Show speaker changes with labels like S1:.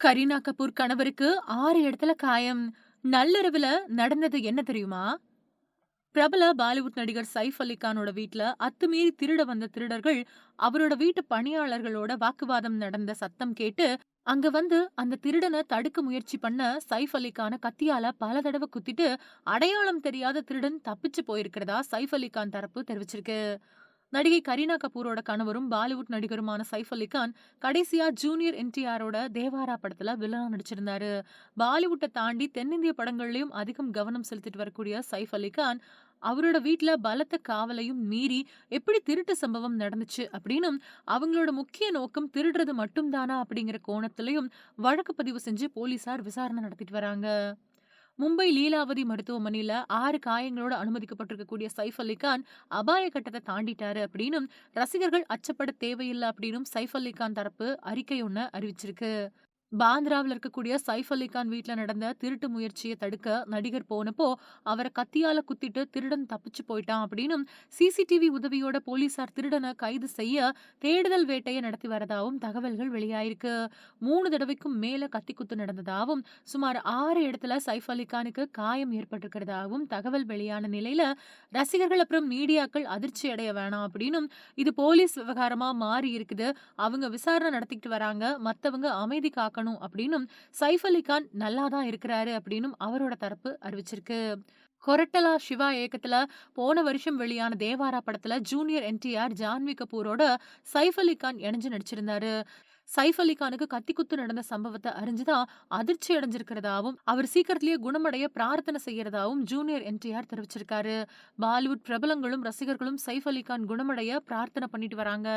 S1: கரீனா கபூர் கணவருக்கு 6 இடத்துல காயம். நள்ளிரவுல நடந்தது என்ன தெரியுமா? பிரபல பாலிவுட் நடிகர் சைஃப் அலி கானோட வீட்ல அத்துமீறி திருட வந்த திருடர்கள் அவரோட வீட்டு பணியாளர்களோட வாக்குவாதம் நடந்த சத்தம் கேட்டு அங்க வந்து அந்த திருடனை தடுக்க முயற்சி பண்ண சைஃப் அலி கான கத்தியால பல தடவை குத்திட்டு அடையாளம் தெரியாத திருடன் தப்பிச்சு போயிருக்கிறதா சைஃப் அலி கான் தரப்பு தெரிவிச்சிருக்கு. நடிகை கரீனா கபூரோட கணவரும் பாலிவுட் நடிகருமான சைஃப் அலி கான் கடைசியா ஜூனியர் என்டிஆரோட தேவாரா படத்துல வில்லனா நடிச்சிருந்தாரு. பாலிவுட்டை தாண்டி தென்னிந்திய படங்கள்லயும் அதிகம் கவனம் செலுத்திட்டு வரக்கூடிய சைஃப் அலி கான் அவரோட வீட்ல பலத்த காவலையும் மீறி எப்படி திருட்டு சம்பவம் நடந்துச்சு அப்படின்னும் அவங்களோட முக்கிய நோக்கம் திருடுறது மட்டும்தானா அப்படிங்கிற கோணத்திலையும் வழக்கு பதிவு செஞ்சு போலீசார் விசாரணை நடத்திட்டு வராங்க. மும்பை லீலாவதி மருத்துவமனையில 6 காயங்களோட அனுமதிக்கப்பட்டிருக்கக்கூடிய சைஃப் அலி கான் அபாய கட்டத்தை தாண்டிட்டாரு அப்படின்னும் ரசிகர்கள் அச்சப்பட தேவையில்லை அப்படின்னும் சைஃப் அலி கான் தரப்பு அறிக்கை ஒண்ண அறிவிச்சிருக்கு. பாந்திராவுல இருக்கக்கூடிய சைஃப் அலி கான் வீட்ல நடந்த திருட்டு முயற்சியை தடுக்க நடிகர் போனப்போ அவரை கத்தியால குத்திட்டு திருடன் தப்பிச்சு போயிட்டான் அப்படின்னும் சிசிடிவி உதவியோட போலீசார் திருடனை கைது செய்ய தேடுதல் வேட்டையை நடத்தி வரதாவும் தகவல்கள் வெளியாயிருக்கு. 3 தடவைக்கும் மேல கத்தி குத்து நடந்ததாகவும் சுமார் 6 இடத்துல சைஃப் அலி கானுக்கு காயம் ஏற்பட்டிருக்கிறதாகவும் தகவல் வெளியான நிலையில ரசிகர்கள் அப்புறம் மீடியாக்கள் அதிர்ச்சி அடைய வேணாம் அப்படின்னும் இது போலீஸ் விவகாரமா மாறி இருக்குது, அவங்க விசாரணை நடத்திக்கிட்டு வராங்க, மத்தவங்க அமைதி காக்கணும் அப்படின்னும் சைஃப் அலி கான் நல்லா தான் இருக்கிறாரு அப்படின்னும் அவரோட தரப்பு அறிவிச்சிருக்கு. கொரட்டலா சிவா இயக்கத்துல போன வருஷம் வெளியான தேவாரா படத்துல ஜூனியர் என்டிஆர் ஜான்வி கபூரோட சைஃப் அலி கான் இணைஞ்சு நடிச்சிருந்தாரு. சைஃப் அலி கானுக்கு கத்தி குத்து நடந்த சம்பவத்தை அறிஞ்சுதான் அதிர்ச்சி அடைஞ்சிருக்கிறதாவும் அவர் சீக்கிரத்திலேயே குணமடைய பிரார்த்தனை செய்யறதாவும் ஜூனியர் என்டிஆர் தெரிவிச்சிருக்காரு. பாலிவுட் பிரபலங்களும் ரசிகர்களும் சைஃப் அலி கான் குணமடைய பிரார்த்தனை பண்ணிட்டு வராங்க.